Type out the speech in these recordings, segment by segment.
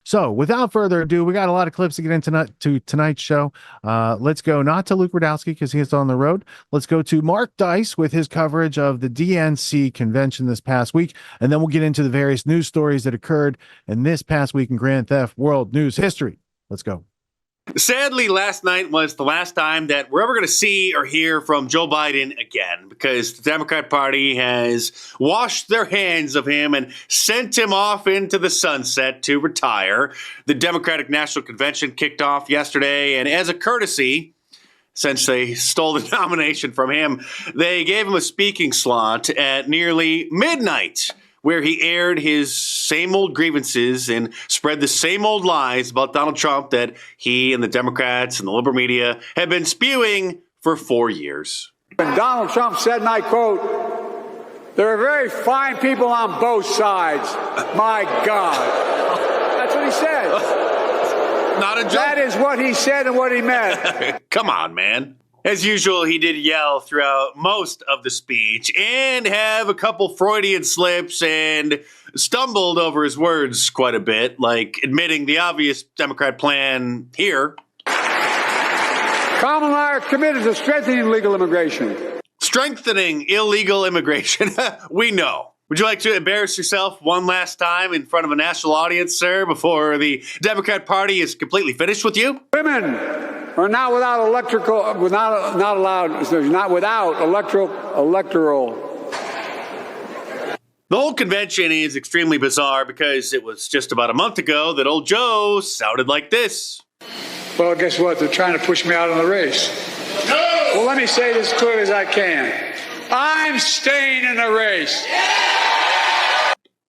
So without further ado, we got a lot of clips to get into tonight's show. Let's go not to Luke Radowski because he's on the road. Let's go to Mark Dice with his coverage of the DNC convention this past week. And then we'll get into the various news stories that occurred in this past week in Grand Theft World news history. Let's go. Sadly, last night was the last time that we're ever going to see or hear from Joe Biden again, because the Democrat Party has washed their hands of him and sent him off into the sunset to retire. The Democratic National Convention kicked off yesterday, and as a courtesy, since they stole the nomination from him, they gave him a speaking slot at nearly midnight, where he aired his same old grievances and spread the same old lies about Donald Trump that he and the Democrats and the liberal media have been spewing for 4 years. And Donald Trump said, and I quote, "There are very fine people on both sides." My God. That's what he said. Not a joke. That is what he said and what he meant. Come on, man. As usual, he did yell throughout most of the speech and have a couple Freudian slips and stumbled over his words quite a bit, like admitting the obvious Democrat plan here. Kamala and I are committed to strengthening legal immigration. Strengthening illegal immigration. We know. Would you like to embarrass yourself one last time in front of a national audience, sir, before the Democrat Party is completely finished with you? Women are not without electoral. The whole convention is extremely bizarre because it was just about a month ago that old Joe sounded like this. Well, guess what? They're trying to push me out of the race. No! Well, let me say this as clear as I can. I'm staying in the race.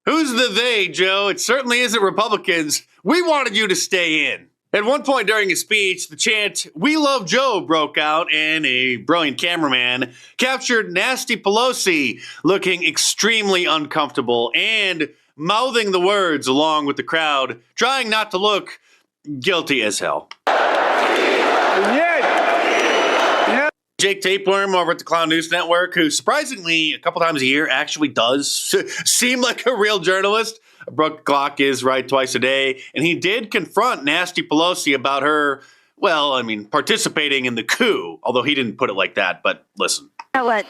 Who's the they, Joe? It certainly isn't Republicans. We wanted you to stay in. At one point during his speech, the chant, "We love Joe," broke out, and a brilliant cameraman captured Nasty Pelosi looking extremely uncomfortable and mouthing the words along with the crowd, trying not to look guilty as hell. And yet, Jake Tapeworm over at the Clown News Network, who surprisingly a couple times a year actually does seem like a real journalist. Brooke Glock is right twice a day, and he did confront Nasty Pelosi about her, well, I mean, participating in the coup, although he didn't put it like that, but listen. You know what?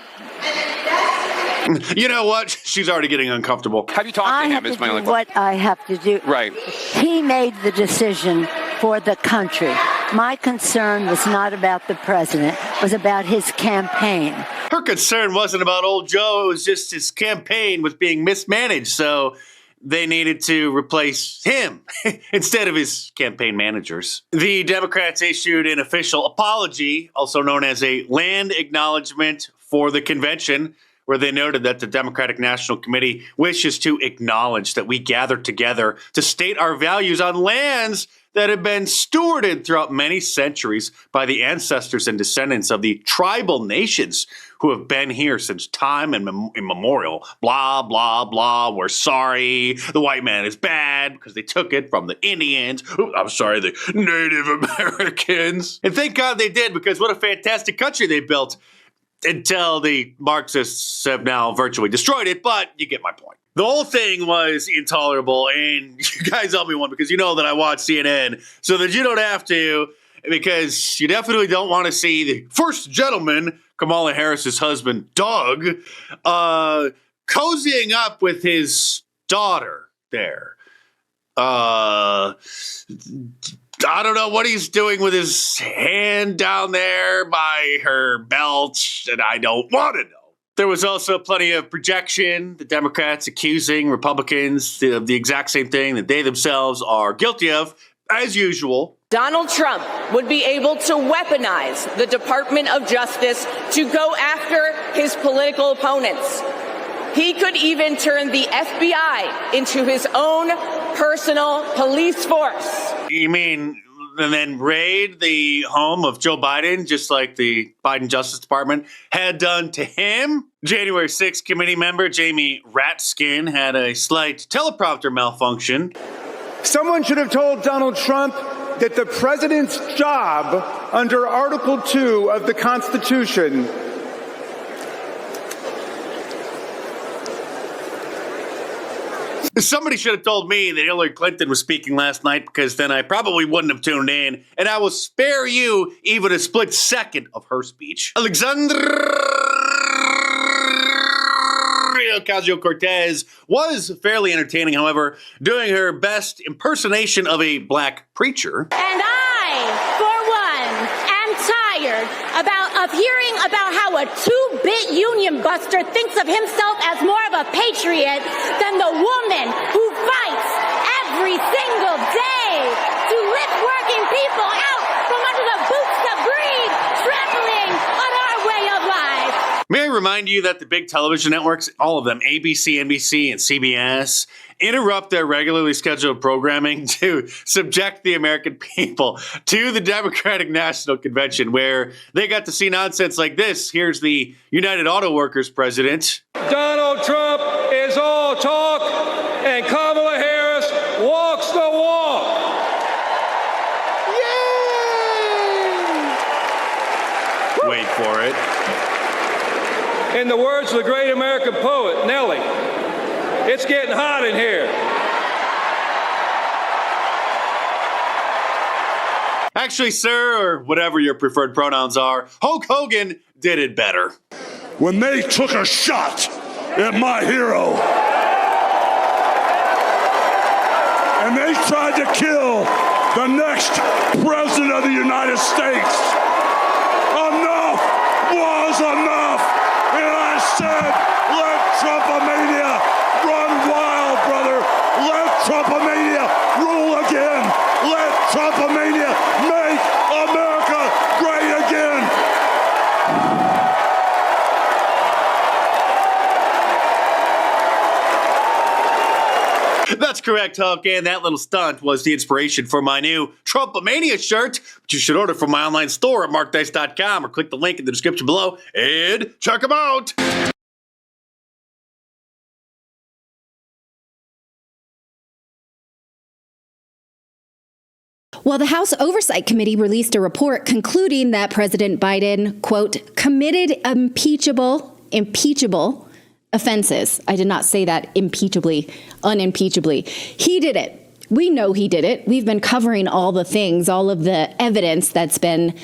You know what? She's already getting uncomfortable. Have you talked to him is my only question. What I have to do. Right. He made the decision for the country. My concern was not about the president, it was about his campaign. Her concern wasn't about old Joe, it was just his campaign was being mismanaged, so they needed to replace him instead of his campaign managers. The Democrats issued an official apology, also known as a land acknowledgement for the convention, where they noted that the Democratic National Committee wishes to acknowledge that we gathered together to state our values on lands that have been stewarded throughout many centuries by the ancestors and descendants of the tribal nations who have been here since time immemorial. Blah, blah, blah. We're sorry. The white man is bad because they took it from the Indians. Ooh, I'm sorry, the Native Americans. And thank God they did, because what a fantastic country they built until the Marxists have now virtually destroyed it. But you get my point. The whole thing was intolerable, and you guys owe me one because you know that I watch CNN, so that you don't have to, because you definitely don't want to see the first gentleman, Kamala Harris's husband, Doug, cozying up with his daughter there. I don't know what he's doing with his hand down there by her belt, and I don't want to know. There was also plenty of projection, the Democrats accusing Republicans of the exact same thing that they themselves are guilty of, as usual. Donald Trump would be able to weaponize the Department of Justice to go after his political opponents. He could even turn the FBI into his own personal police force. You mean, and then raid the home of Joe Biden, just like the Biden Justice Department had done to him? January 6th committee member Jamie Ratskin had a slight teleprompter malfunction. Someone should have told Donald Trump that the president's job under Article 2 of the Constitution Somebody should have told me that Hillary Clinton was speaking last night, because then I probably wouldn't have tuned in, and I will spare you even a split second of her speech. Alexandria Ocasio-Cortez was fairly entertaining, however, doing her best impersonation of a black preacher. And I, for one, am tired of hearing about how a two-bit union buster thinks of himself as more of a patriot than the woman who fights every single day to lift working people out from under the boots of greed, trampling on our way of life. May I remind you that the big television networks, all of them, ABC, NBC, and CBS, interrupt their regularly scheduled programming to subject the American people to the Democratic National Convention, where they got to see nonsense like this. Here's the United Auto Workers president. Donald Trump is all talk, and Kamala Harris walks the walk. Yay! Wait for it. In the words of the great American poet, Nellie, it's getting hot in here. Actually, sir, or whatever your preferred pronouns are, Hulk Hogan did it better. When they took a shot at my hero and they tried to kill the next president of the United States, enough was enough. And I said, let Trumpomania run wild, brother. Let Trumpomania rule again. Let Trumpomania make America great again. That's correct, Hulk, and that little stunt was the inspiration for my new Trumpomania shirt, which you should order from my online store at markdice.com or click the link in the description below and check them out. Well, the House Oversight Committee released a report concluding that President Biden, quote, committed impeachable offenses. I did not say that impeachably, unimpeachably. He did it. We know he did it. We've been covering all the things, all of the evidence that's been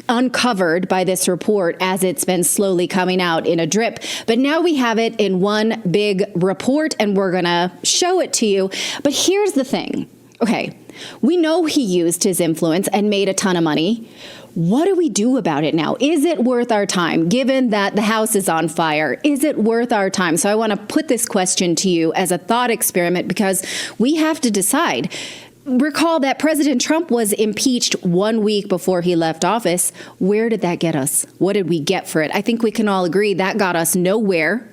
uncovered by this report as it's been slowly coming out in a drip. But now we have it in one big report, and we're going to show it to you. But here's the thing. Okay, we know he used his influence and made a ton of money. What do we do about it now? Is it worth our time, given that the House is on fire? Is it worth our time? So I want to put this question to you as a thought experiment, because we have to decide. Recall that President Trump was impeached 1 week before he left office. Where did that get us? What did we get for it? I think we can all agree that got us nowhere.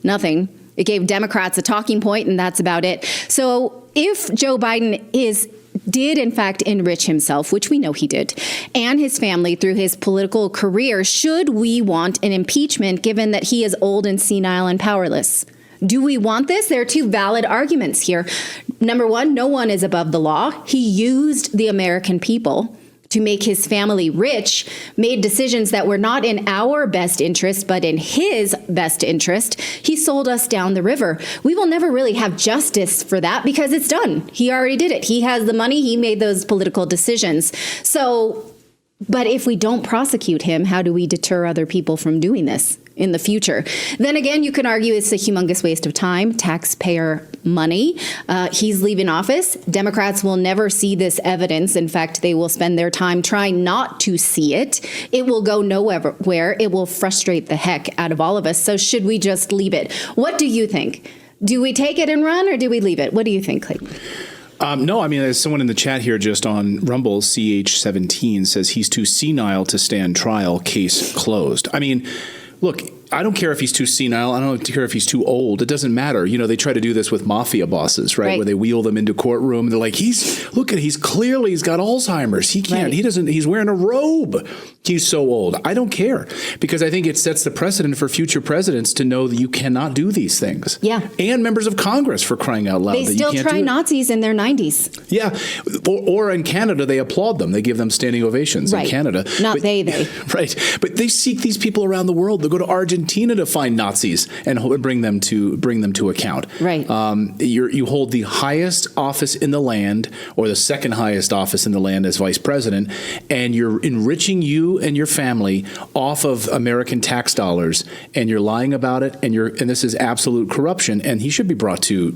Nothing. It gave Democrats a talking point, and that's about it. So if Joe Biden did in fact enrich himself, which we know he did, and his family through his political career, should we want an impeachment given that he is old and senile and powerless? Do we want this? There are two valid arguments here. Number one, no one is above the law. He used the American people to make his family rich, made decisions that were not in our best interest, but in his best interest. He sold us down the river. We will never really have justice for that because it's done. He already did it. He has the money. He made those political decisions. So, but if we don't prosecute him, how do we deter other people from doing this in the future? Then again, you can argue it's a humongous waste of time, taxpayer money. He's leaving office. Democrats will never see this evidence. In fact, they will spend their time trying not to see it. It will go nowhere. It will frustrate the heck out of all of us. So should we just leave it? What do you think? Do we take it and run, or do we leave it? What do you think, Clayton? No, I mean, there's someone in the chat here just on Rumble, CH17, says he's too senile to stand trial, case closed. I mean, look, I don't care if he's too senile. I don't care if he's too old. It doesn't matter. You know, they try to do this with mafia bosses, right? Where they wheel them into courtroom. They're like, he's got Alzheimer's. He can't, he's wearing a robe. He's so old. I don't care, because I think it sets the precedent for future presidents to know that you cannot do these things. Yeah. And members of Congress, for crying out loud. They still try Nazis in their 90s. Yeah. Or in Canada, they applaud them. They give them standing ovations in Canada. Not they. Right. But they seek these people around the world. They'll go to Argentina. Argentina to find Nazis and bring them to account. Right. You hold the highest office in the land, or the second highest office in the land as vice president, and you're enriching you and your family off of American tax dollars, and you're lying about it, and this is absolute corruption, and he should be brought to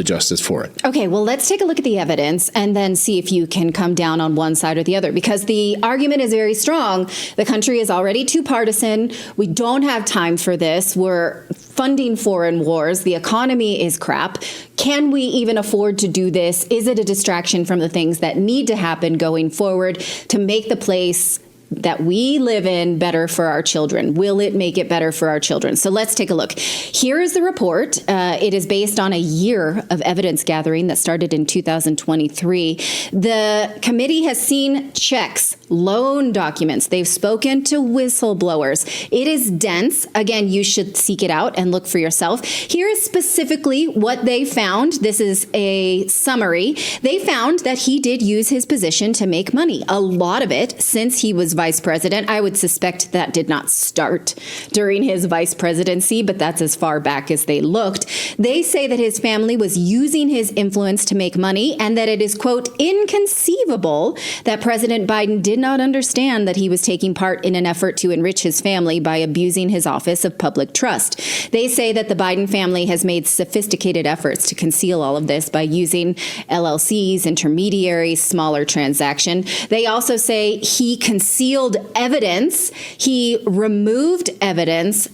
justice for it. Okay, well, let's take a look at the evidence and then see if you can come down on one side or the other, because the argument is very strong. The country is already too partisan. We don't have time for this. We're funding foreign wars. The economy is crap. Can we even afford to do this? Is it a distraction from the things that need to happen going forward to make the place that we live in better for our children? Will it make it better for our children? So let's take a look. Here is the report. It is based on a year of evidence gathering that started in 2023. The committee has seen checks, loan documents. They've spoken to whistleblowers. It is dense. Again, you should seek it out and look for yourself. Here is specifically what they found. This is a summary. They found that he did use his position to make money. A lot of it since he was vice president. I would suspect that did not start during his vice presidency, but that's as far back as they looked. They say that his family was using his influence to make money, and that it is, quote, inconceivable that President Biden did not understand that he was taking part in an effort to enrich his family by abusing his office of public trust. They say that the Biden family has made sophisticated efforts to conceal all of this by using LLCs, intermediaries, smaller transaction. They also say he concealed evidence. He removed evidence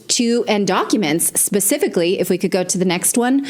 and documents specifically. If we could go to the next one,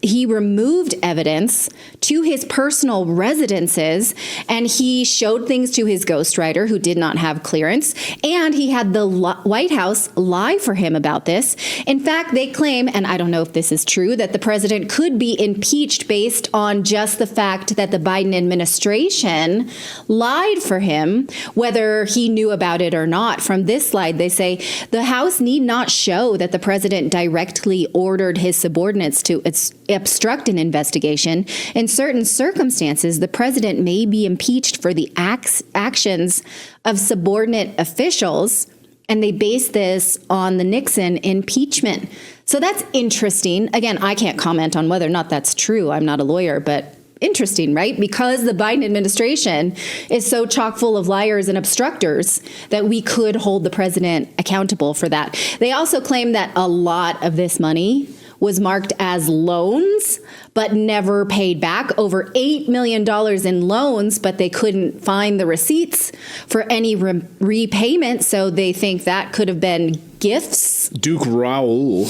he removed evidence to his personal residences, and he showed things to his ghostwriter who did not have clearance, and he had the White House lie for him about this. In fact, they claim, and I don't know if this is true, that the president could be impeached based on just the fact that the Biden administration lied for him, whether he knew about it or not. From this slide, they say the House need not show that the president directly ordered his subordinates to obstruct an investigation. In certain circumstances, the president may be impeached for the actions of subordinate officials, and they base this on the Nixon impeachment. So that's interesting. Again, I can't comment on whether or not that's true. I'm not a lawyer, but interesting, right? Because the Biden administration is so chock full of liars and obstructors that we could hold the president accountable for that. They also claim that a lot of this money was marked as loans, but never paid back. Over $8 million in loans, but they couldn't find the receipts for any repayment. So they think that could have been gifts. Duke Raoul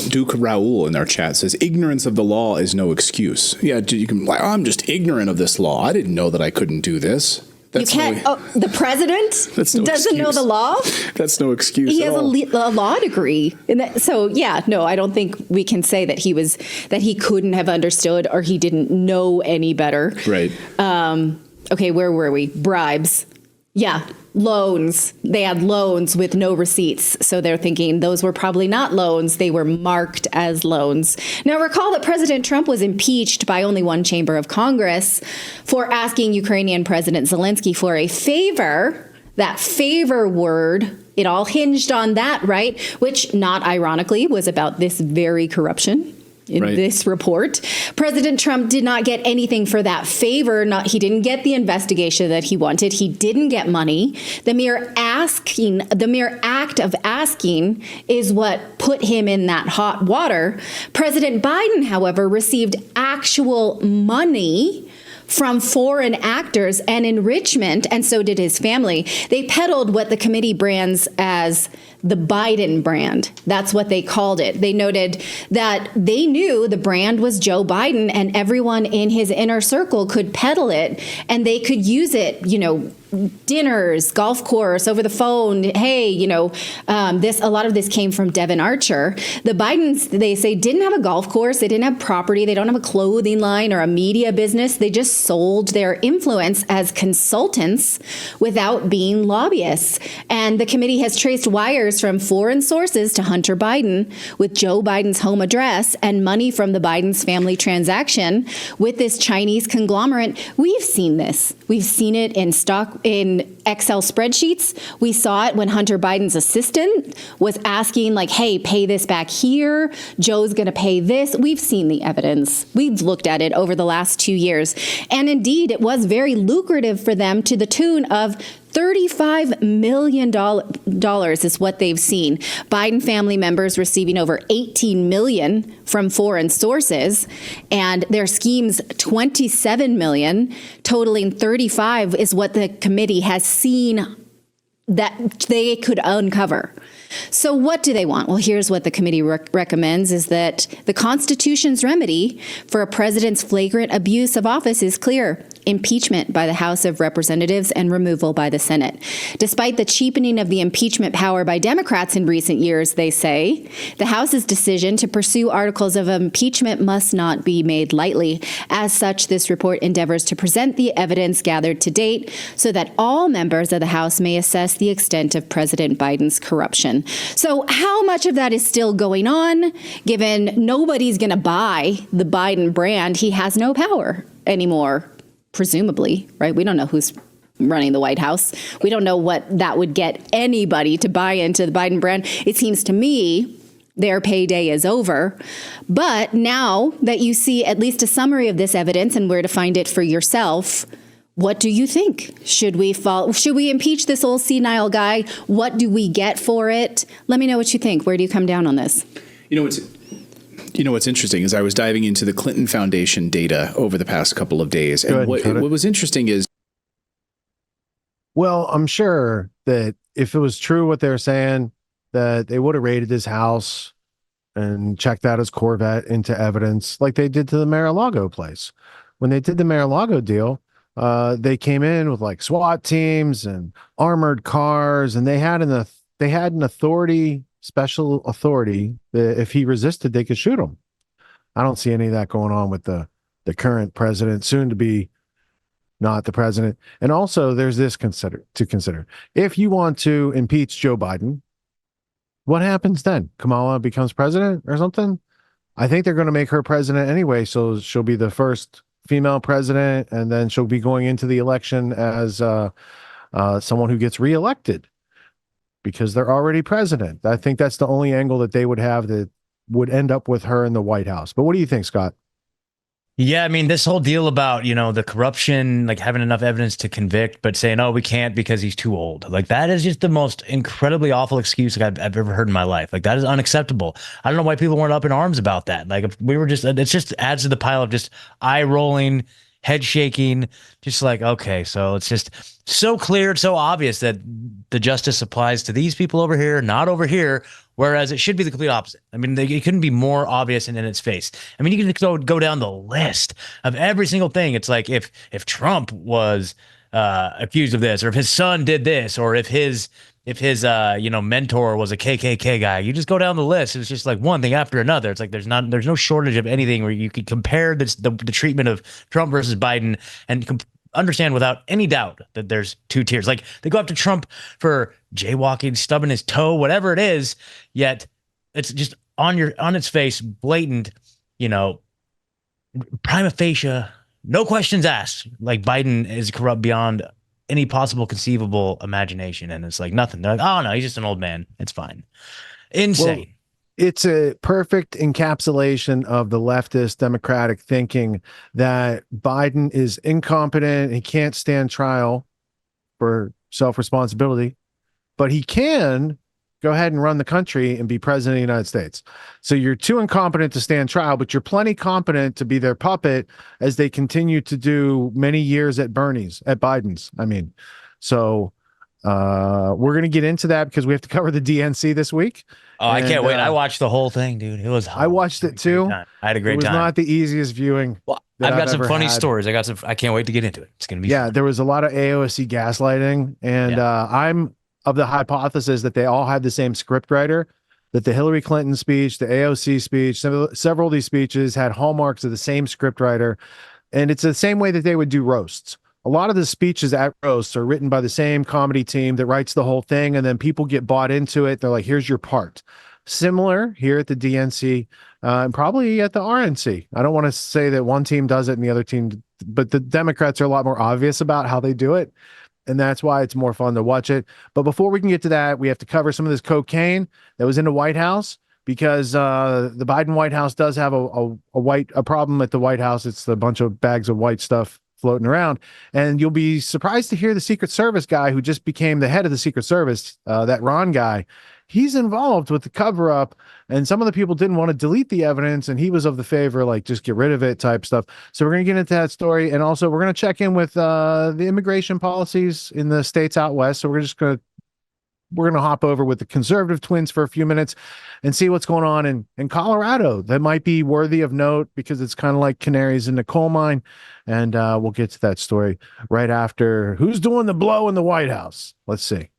in our chat says, ignorance of the law is no excuse. Yeah, you can, I'm just ignorant of this law. I didn't know that I couldn't do this. That's you can't. The president doesn't know the law. That's no excuse. He has a law degree, so yeah, no, I don't think we can say that he couldn't have understood or he didn't know any better. Right. Okay, where were we? Bribes. Yeah, loans. They had loans with no receipts. So they're thinking those were probably not loans. They were marked as loans. Now, recall that President Trump was impeached by only one chamber of Congress for asking Ukrainian President Zelensky for a favor. That favor word, it all hinged on that, right? Which, not ironically, was about this very corruption. In this report, President Trump did not get anything for that favor. He didn't get the investigation that he wanted. He didn't get money. The mere act of asking is what put him in that hot water. President Biden, however, received actual money from foreign actors and enrichment, and so did his family. They peddled what the committee brands as the Biden brand. That's what they called it. They noted that they knew the brand was Joe Biden, and everyone in his inner circle could peddle it, and they could use it, dinners, golf course, over the phone. Hey, a lot of this came from Devin Archer. The Bidens, they say, didn't have a golf course. They didn't have property. They don't have a clothing line or a media business. They just sold their influence as consultants without being lobbyists. And the committee has traced wires wires from foreign sources to Hunter Biden with Joe Biden's home address and money from the Biden's family transaction with this Chinese conglomerate. We've seen this. We've seen it in Excel spreadsheets. We saw it when Hunter Biden's assistant was asking, like, hey, pay this back here. Joe's going to pay this. We've seen the evidence. We've looked at it over the last 2 years. And indeed, it was very lucrative for them, to the tune of $35 million is what they've seen. Biden family members receiving over $18 million from foreign sources, and their schemes $27 million, totaling $35 is what the committee has seen that they could uncover. So what do they want? Well, here's what the committee recommends is that the Constitution's remedy for a president's flagrant abuse of office is clear: impeachment by the House of Representatives and removal by the Senate. Despite the cheapening of the impeachment power by Democrats in recent years, they say, the House's decision to pursue articles of impeachment must not be made lightly. As such, this report endeavors to present the evidence gathered to date so that all members of the House may assess the extent of President Biden's corruption. So how much of that is still going on, given nobody's going to buy the Biden brand? He has no power anymore, presumably, right? We don't know who's running the White House. We don't know what that would get anybody to buy into the Biden brand. It seems to me their payday is over. But now that you see at least a summary of this evidence and where to find it for yourself, what do you think? Should we impeach this old senile guy? What do we get for it? Let me know what you think. Where do you come down on this? You know what's interesting is I was diving into the Clinton Foundation data over the past couple of days, and what was interesting is, well, I'm sure that if it was true what they're saying, that they would have raided his house and checked out his Corvette into evidence, like they did to the Mar-a-Lago place. When they did the Mar-a-Lago deal, they came in with like SWAT teams and armored cars, and they had an authority, special authority, that if he resisted, they could shoot him. I don't see any of that going on with the current president, soon to be not the president. And also, there's this to consider. If you want to impeach Joe Biden, what happens then? Kamala becomes president or something? I think they're going to make her president anyway, so she'll be the first female president, and then she'll be going into the election as someone who gets reelected because they're already president. I think that's the only angle that they would have that would end up with her in the White House. But what do you think, Scott? Yeah, I mean, this whole deal about, the corruption, like having enough evidence to convict, but saying, oh, we can't because he's too old. Like, that is just the most incredibly awful excuse I've ever heard in my life. Like, that is unacceptable. I don't know why people weren't up in arms about that. Like, if we were just, it just adds to the pile of just eye rolling, head shaking, just like, okay, so it's just so clear, it's so obvious that the justice applies to these people over here, not over here. Whereas it should be the complete opposite. I mean, it couldn't be more obvious and in its face. I mean, you can go down the list of every single thing. It's like if Trump was accused of this, or if his son did this, or if his mentor was a KKK guy, you just go down the list. It's just like one thing after another. It's like there's no shortage of anything where you could compare the treatment of Trump versus Biden and understand without any doubt that there's two tiers. Like, they go after Trump for jaywalking, stubbing his toe, whatever it is, yet it's just on its face, blatant, prima facie, no questions asked. Like, Biden is corrupt beyond any possible conceivable imagination, and it's like nothing. They're like, oh no, he's just an old man. It's fine. Insane. Well, it's a perfect encapsulation of the leftist democratic thinking that Biden is incompetent. He can't stand trial for self-responsibility, but he can go ahead and run the country and be president of the United States. So you're too incompetent to stand trial, but you're plenty competent to be their puppet as they continue to do many years at Biden's. I mean, so we're going to get into that because we have to cover the DNC this week. Oh, I can't wait. I watched the whole thing, dude. It was. I watched it too. I had a great time. It was not the easiest viewing. Well, I've got some funny stories. I can't wait to get into it. It's going to be fun. There was a lot of AOC gaslighting, and I'm of the hypothesis that they all had the same scriptwriter, that the Hillary Clinton speech, the AOC speech, several of these speeches had hallmarks of the same scriptwriter. And it's the same way that they would do roasts. a lot of the speeches at roasts are written by the same comedy team that writes the whole thing, and then people get bought into it. They're like, here's your part. Similar here at the DNC and probably at the RNC. I don't want to say that one team does it and the other team, but the Democrats are a lot more obvious about how they do it. And that's why it's more fun to watch it. But before we can get to that, we have to cover some of this cocaine that was in the White House, because the Biden White House does have a problem at the White House. It's a bunch of bags of white stuff floating around. And you'll be surprised to hear the Secret Service guy who just became the head of the Secret Service, that Ron guy, he's involved with the cover up. And some of the people didn't want to delete the evidence, and he was of the favor, like, just get rid of it type stuff. So we're going to get into that story. And also we're going to check in with the immigration policies in the states out west. So we're going to hop over with the conservative twins for a few minutes and see what's going on in Colorado. That might be worthy of note because it's kind of like canaries in the coal mine. And we'll get to that story right after who's doing the blow in the White House. Let's see.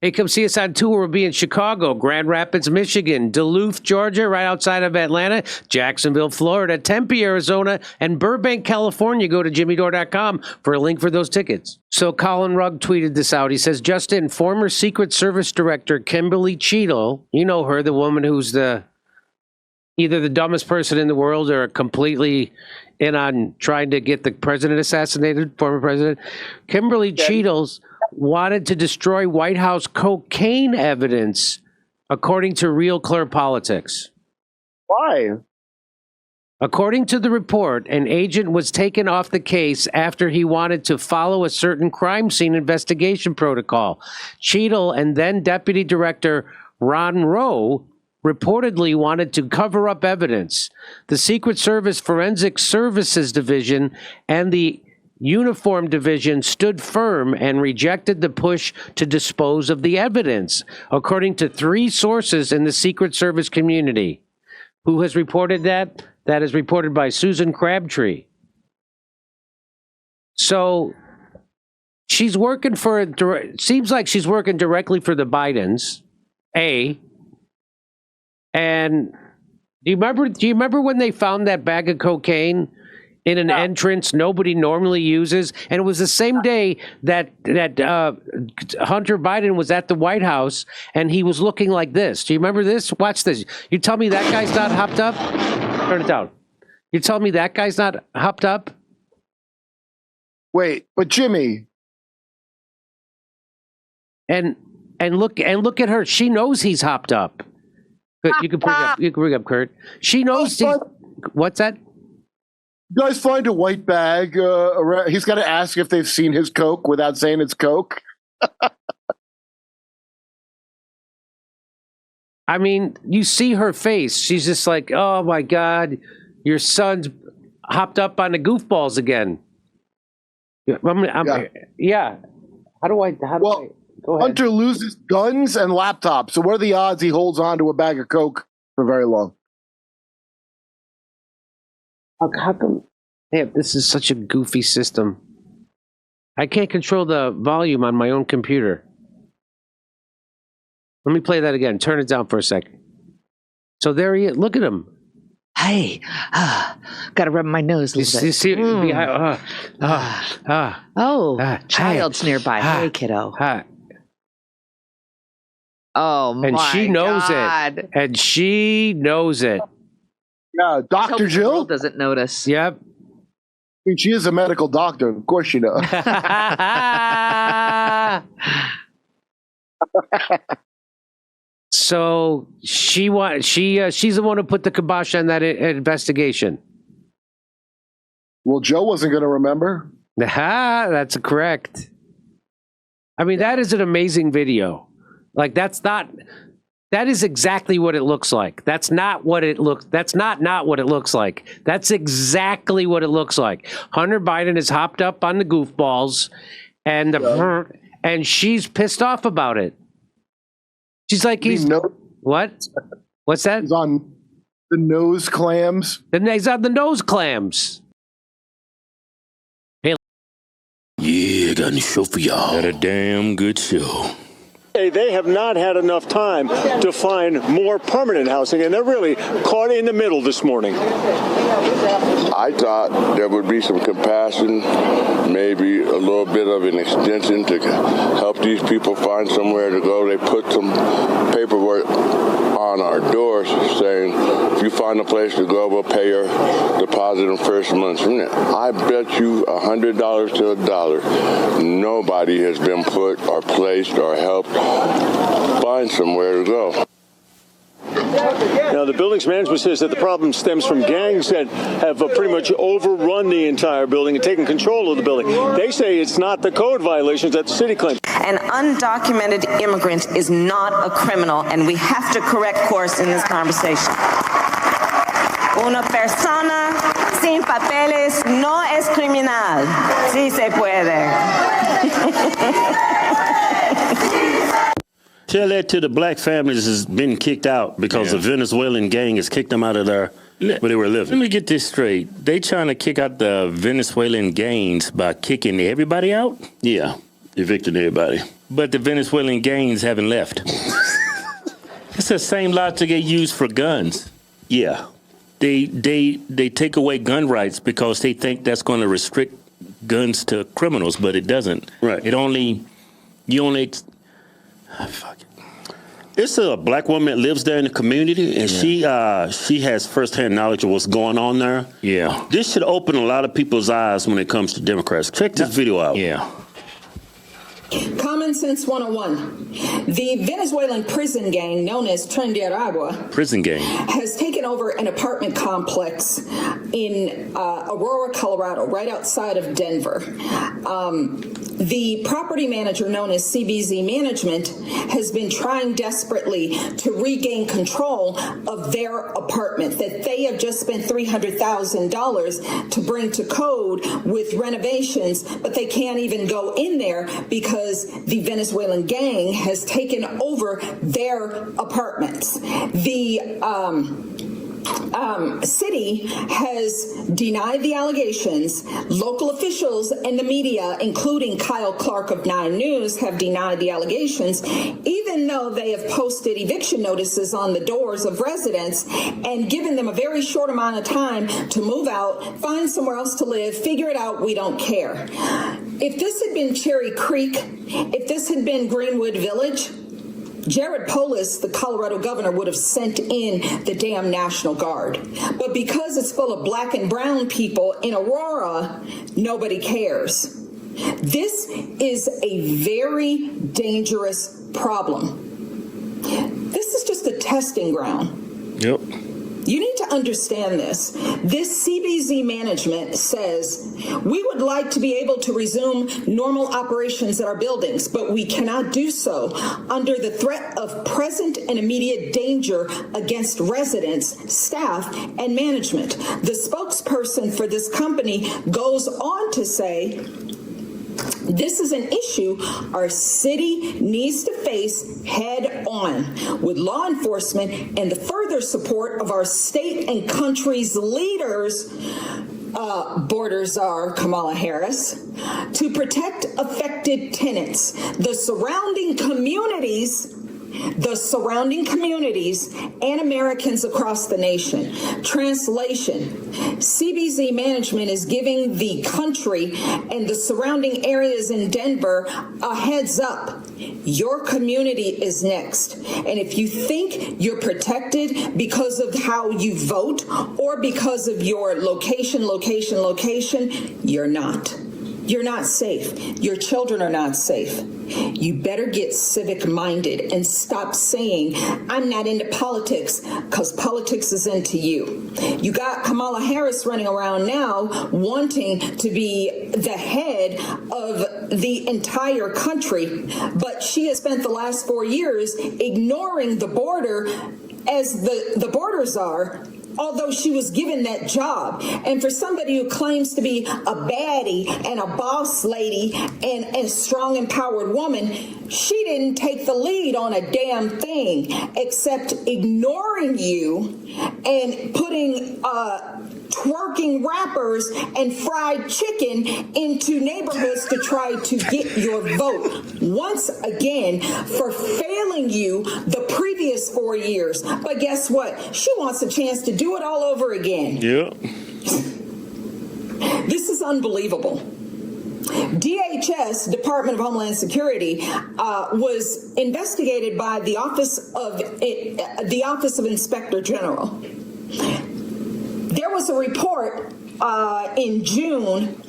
Hey, come see us on tour. We'll be in Chicago, Grand Rapids, Michigan, Duluth, Georgia, right outside of Atlanta, Jacksonville, Florida, Tempe, Arizona, and Burbank, California. Go to jimmydore.com for a link for those tickets. So Colin Rugg tweeted this out. He says, Justin, former Secret Service Director Kimberly Cheadle, you know her, the woman who's either the dumbest person in the world or completely in on trying to get the president assassinated, former president. Kimberly Cheadle's wanted to destroy White House cocaine evidence, according to Real Clear Politics. Why? According to the report, an agent was taken off the case after he wanted to follow a certain crime scene investigation protocol. Cheadle and then Deputy Director Ron Rowe reportedly wanted to cover up evidence. The Secret Service Forensic Services Division and the Uniform Division stood firm and rejected the push to dispose of the evidence, according to 3 sources in the Secret Service community. Who has reported that? That is reported by Susan Crabtree. So she's working seems like she's working directly for the Bidens, A. And do you remember when they found that bag of cocaine in an entrance nobody normally uses? And it was the same day that Hunter Biden was at the White House, and he was looking like this. Do you remember this? Watch this. You tell me that guy's not hopped up? Turn it down. You tell me that guy's not hopped up? Wait, but Jimmy. And look at her. She knows he's hopped up. You can bring up Kurt. She knows what's that? You guys find a white bag around. He's got to ask if they've seen his Coke without saying it's Coke. I mean, you see her face. She's just like, oh my God, your son's hopped up on the goofballs again. Yeah. How do I go ahead. Hunter loses guns and laptops. So what are the odds he holds on to a bag of Coke for very long? How come? Damn, this is such a goofy system. I can't control the volume on my own computer. Let me play that again. Turn it down for a second. So there he is. Look at him. Hey, gotta rub my nose a little bit. You see, child's nearby. Hey, kiddo. Oh, my God. And she knows it. And she knows it. Yeah, Dr. Jill? The world doesn't notice. Yep. I mean, she is a medical doctor. Of course she knows. So she's the one who put the kibosh on that investigation. Well, Joe wasn't going to remember. That's correct. I mean, that is an amazing video. Like, that is exactly what it looks like. That's not what it looks like. That's exactly what it looks like. Hunter Biden is hopped up on the goofballs, and she's pissed off about it. She's like, what? What's that? He's on the nose clams. He's on the nose clams. Yeah, I got a show for y'all. Got a damn good show. They have not had enough time to find more permanent housing, and they're really caught in the middle this morning. I thought there would be some compassion, maybe a little bit of an extension to help these people find somewhere to go. They put some paperwork on our doors saying, if you find a place to go, we'll pay your deposit in first month's rent. I bet you $100 to a dollar, nobody has been put or placed or helped find somewhere to go. Now, the building's management says that the problem stems from gangs that have pretty much overrun the entire building and taken control of the building. They say it's not the code violations that the city claims. An undocumented immigrant is not a criminal, and we have to correct course in this conversation. Una persona sin papeles no es criminal. Sí se puede. Tell that to the black families has been kicked out because the Venezuelan gang has kicked them out of there where they were living. Let me get this straight. They trying to kick out the Venezuelan gangs by kicking everybody out? Yeah, evicting everybody. But the Venezuelan gangs haven't left. It's the same logic they use for guns. Yeah. They take away gun rights because they think that's going to restrict guns to criminals, but it doesn't. Right. Fuck it. It's a black woman that lives there in the community, and she has firsthand knowledge of what's going on there. Yeah. This should open a lot of people's eyes when it comes to Democrats. Check this video out. Yeah. Common Sense 101. The Venezuelan prison gang known as Tren de Aragua has taken over an apartment complex in Aurora, Colorado, right outside of Denver. The property manager known as CBZ Management has been trying desperately to regain control of their apartment that they have just spent $300,000 to bring to code with renovations, but they can't even go in there because the Venezuelan gang has taken over their apartments. The city has denied the allegations. Local officials and the media, including Kyle Clark of 9 News, have denied the allegations, even though they have posted eviction notices on the doors of residents and given them a very short amount of time to move out, find somewhere else to live, figure it out, we don't care. If this had been Cherry Creek, if this had been Greenwood Village, Jared Polis, the Colorado governor, would have sent in the damn National Guard. But because it's full of black and brown people in Aurora, nobody cares. This is a very dangerous problem. This is just a testing ground. Yep. You need to understand this. This CBZ management says, we would like to be able to resume normal operations at our buildings, but we cannot do so under the threat of present and immediate danger against residents, staff, and management. The spokesperson for this company goes on to say, this is an issue our city needs to face head on with law enforcement and the further support of our state and country's leaders, border czar Kamala Harris, to protect affected tenants, the surrounding communities, and Americans across the nation. Translation: CBZ management is giving the country and the surrounding areas in Denver a heads up. Your community is next. And if you think you're protected because of how you vote or because of your location, you're not. You're not safe. Your children are not safe. You better get civic minded and stop saying, I'm not into politics, because politics is into you. You got Kamala Harris running around now wanting to be the head of the entire country, but she has spent the last 4 years ignoring the border as the border czar, although she was given that job. And for somebody who claims to be a baddie and a boss lady and a strong, empowered woman, she didn't take the lead on a damn thing except ignoring you and putting twerking rappers and fried chicken into neighborhoods to try to get your vote. Once again, for failing you the previous 4 years. But guess what? She wants a chance to do it all over again. Yeah. This is unbelievable. DHS, Department of Homeland Security, was investigated by the Office of Inspector General. There was a report in June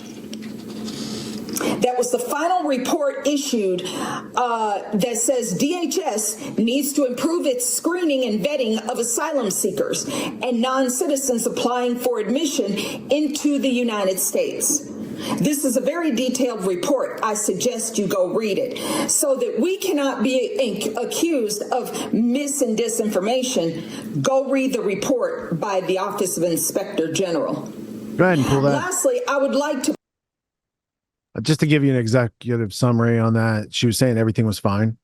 that was the final report issued that says DHS needs to improve its screening and vetting of asylum seekers and non-citizens applying for admission into the United States. This is a very detailed report. I suggest you go read it so that we cannot be accused of mis and disinformation. Go read the report by the Office of Inspector General. Go ahead and pull that. Lastly, I would like to Just to give you an executive summary on that, she was saying everything was fine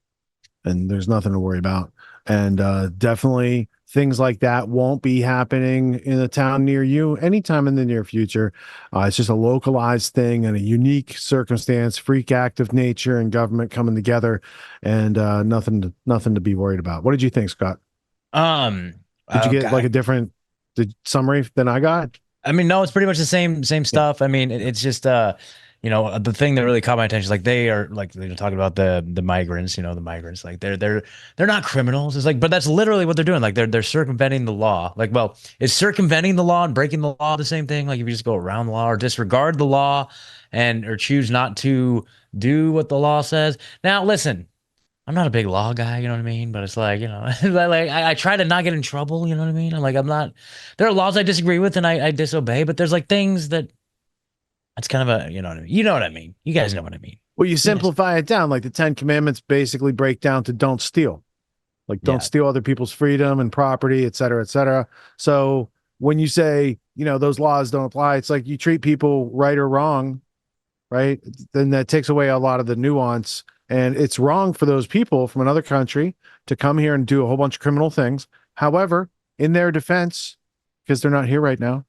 and there's nothing to worry about. And definitely things like that won't be happening in a town near you anytime in the near future. It's just a localized thing and a unique circumstance, freak act of nature and government coming together, and nothing to be worried about. What did you think, Scott? Did you get like a different summary than I got? I mean, no, it's pretty much the same stuff. I mean, it's just you know, the thing that really caught my attention is like they are like they're talking about the migrants, you know, the migrants, like they're not criminals. It's like, but that's literally what they're doing. Like they're circumventing the law. Like, well, is circumventing the law and breaking the law the same thing? Like if you just go around the law or disregard the law or choose not to do what the law says. Now, listen, I'm not a big law guy, you know what I mean? But it's like, you know, like I try to not get in trouble, you know what I mean? I'm not, there are laws I disagree with and I disobey, but there's like things that's kind of a, you know what I mean? You know what I mean? You guys know what I mean. Well, you simplify it down, like the 10 Commandments basically break down to don't steal. Like don't steal other people's freedom and property, et cetera, et cetera. So when you say, you know, those laws don't apply, it's like you treat people right or wrong, right? Then that takes away a lot of the nuance. And it's wrong for those people from another country to come here and do a whole bunch of criminal things. However, in their defense, because they're not here right now,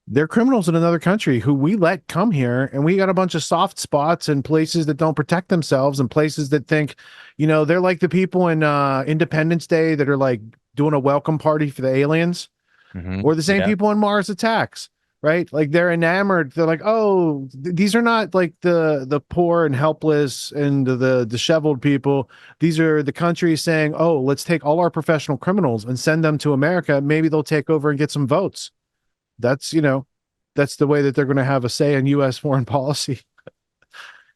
they're criminals in another country who we let come here, and we got a bunch of soft spots and places that don't protect themselves and places that think, you know, they're like the people in Independence Day that are like doing a welcome party for the aliens, or the same people in Mars Attacks, right? Like they're enamored. They're like, oh, these are not like the poor and helpless and the disheveled people. These are the countries saying, oh, let's take all our professional criminals and send them to America. Maybe they'll take over and get some votes. That's, you know, that's the way that they're going to have a say in U.S. foreign policy.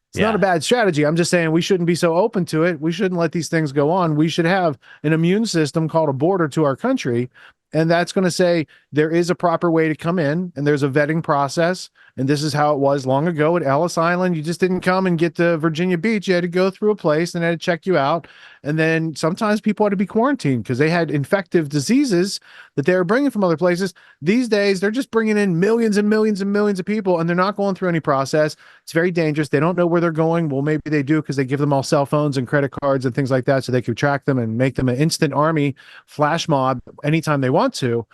It's not a bad strategy. I'm just saying we shouldn't be so open to it. We shouldn't let these things go on. We should have an immune system called a border to our country. And that's going to say there is a proper way to come in and there's a vetting process. And this is how it was long ago at Ellis Island. You just didn't come and get to Virginia Beach. You had to go through a place and they had to check you out. And then sometimes people had to be quarantined because they had infective diseases that they were bringing from other places. These days, they're just bringing in millions and millions and millions of people and they're not going through any process. It's very dangerous. They don't know where they're going. Well, maybe they do because they give them all cell phones and credit cards and things like that so they can track them and make them an instant army flash mob anytime they want to.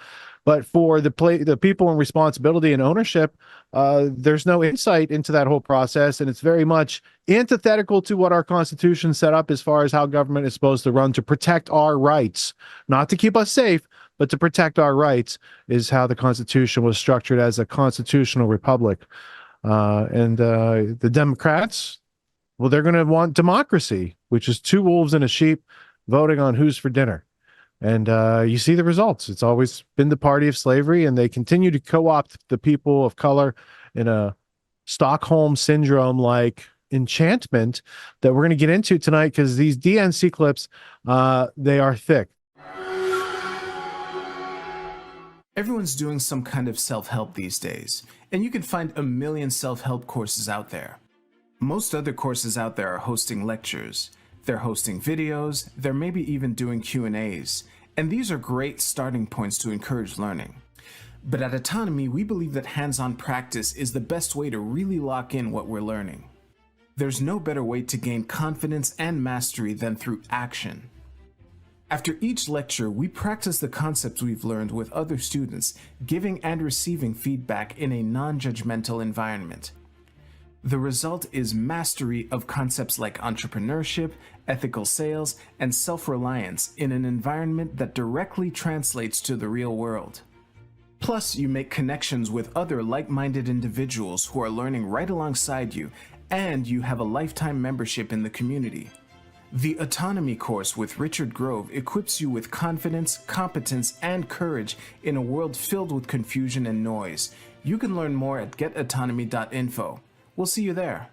But for the people in responsibility and ownership, there's no insight into that whole process. And it's very much antithetical to what our Constitution set up as far as how government is supposed to run to protect our rights, not to keep us safe, but to protect our rights is how the Constitution was structured as a constitutional republic. And the Democrats, well, they're going to want democracy, which is two wolves and a sheep voting on who's for dinner. And you see the results. It's always been the party of slavery, and they continue to co-opt the people of color in a Stockholm syndrome-like enchantment that we're going to get into tonight because these DNC clips, they are thick. Everyone's doing some kind of self-help these days, and you can find a million self-help courses out there. Most other courses out there are hosting lectures. They're hosting videos, they're maybe even doing Q&As, and these are great starting points to encourage learning. But at Autonomy, we believe that hands-on practice is the best way to really lock in what we're learning. There's no better way to gain confidence and mastery than through action. After each lecture, we practice the concepts we've learned with other students, giving and receiving feedback in a non-judgmental environment. The result is mastery of concepts like entrepreneurship, ethical sales, and self-reliance in an environment that directly translates to the real world. Plus, you make connections with other like-minded individuals who are learning right alongside you, and you have a lifetime membership in the community. The Autonomy course with Richard Grove equips you with confidence, competence, and courage in a world filled with confusion and noise. You can learn more at getautonomy.info. We'll see you there.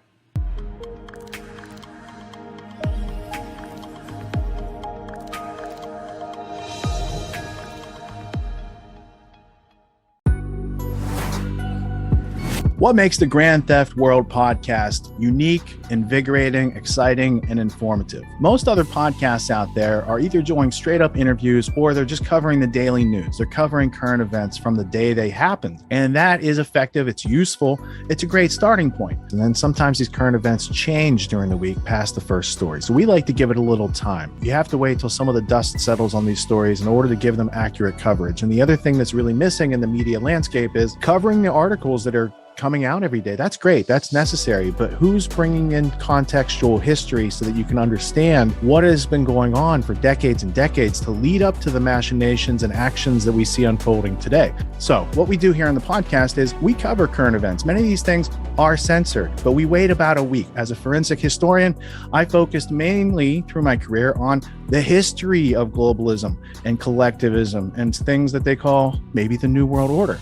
What makes the Grand Theft World podcast unique, invigorating, exciting, and informative? Most other podcasts out there are either doing straight up interviews or they're just covering the daily news. They're covering current events from the day they happened. And that is effective. It's useful. It's a great starting point. And then sometimes these current events change during the week past the first story. So we like to give it a little time. You have to wait till some of the dust settles on these stories in order to give them accurate coverage. And the other thing that's really missing in the media landscape is covering the articles that are coming out every day. That's great. That's necessary. But who's bringing in contextual history so that you can understand what has been going on for decades and decades to lead up to the machinations and actions that we see unfolding today? So what we do here on the podcast is we cover current events. Many of these things are censored, but we wait about a week. As a forensic historian, I focused mainly through my career on the history of globalism and collectivism and things that they call maybe the New World Order.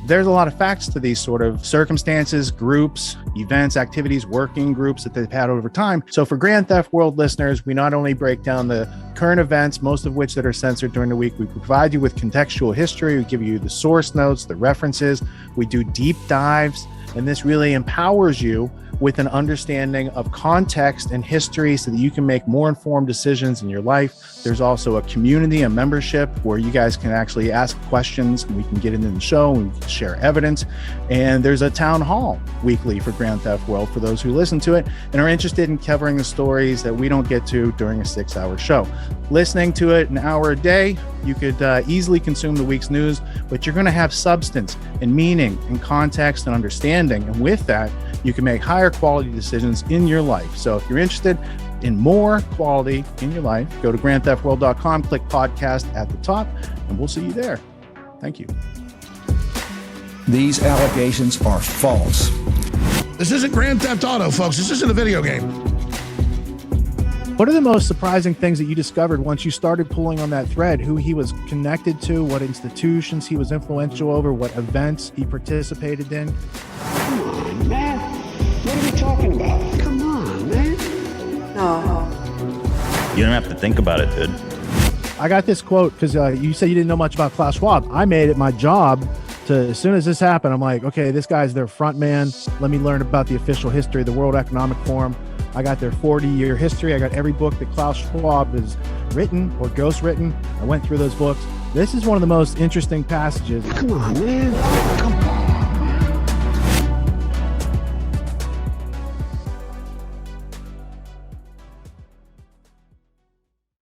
There's a lot of facts to these sort of circumstances, groups, events, activities, working groups that they've had over time. So for Grand Theft World listeners, we not only break down the current events, most of which that are censored during the week, we provide you with contextual history, we give you the source notes, the references, we do deep dives, and this really empowers you with an understanding of context and history so that you can make more informed decisions in your life. There's also a community, a membership where you guys can actually ask questions and we can get into the show and we can share evidence. And there's a town hall weekly for Grand Theft World for those who listen to it and are interested in covering the stories that we don't get to during a 6-hour show. Listening to it an hour a day, you could easily consume the week's news, but you're going to have substance and meaning and context and understanding. And with that, you can make higher quality decisions in your life. So if you're interested in more quality in your life, go to grandtheftworld.com, click podcast at the top, and we'll see you there. Thank you. These allegations are false. This isn't Grand Theft Auto, folks. This isn't a video game. What are the most surprising things that you discovered once you started pulling on that thread? Who he was connected to, what institutions he was influential over, what events he participated in? Come on, man. What are we talking about? Come on, man. No. You don't have to think about it, dude. I got this quote because you said you didn't know much about Klaus Schwab. I made it my job to, as soon as this happened, I'm like, okay, this guy's their front man. Let me learn about the official history of the World Economic Forum. I got their 40-year history. I got every book that Klaus Schwab has written or ghostwritten. I went through those books. This is one of the most interesting passages. Come on, man. Come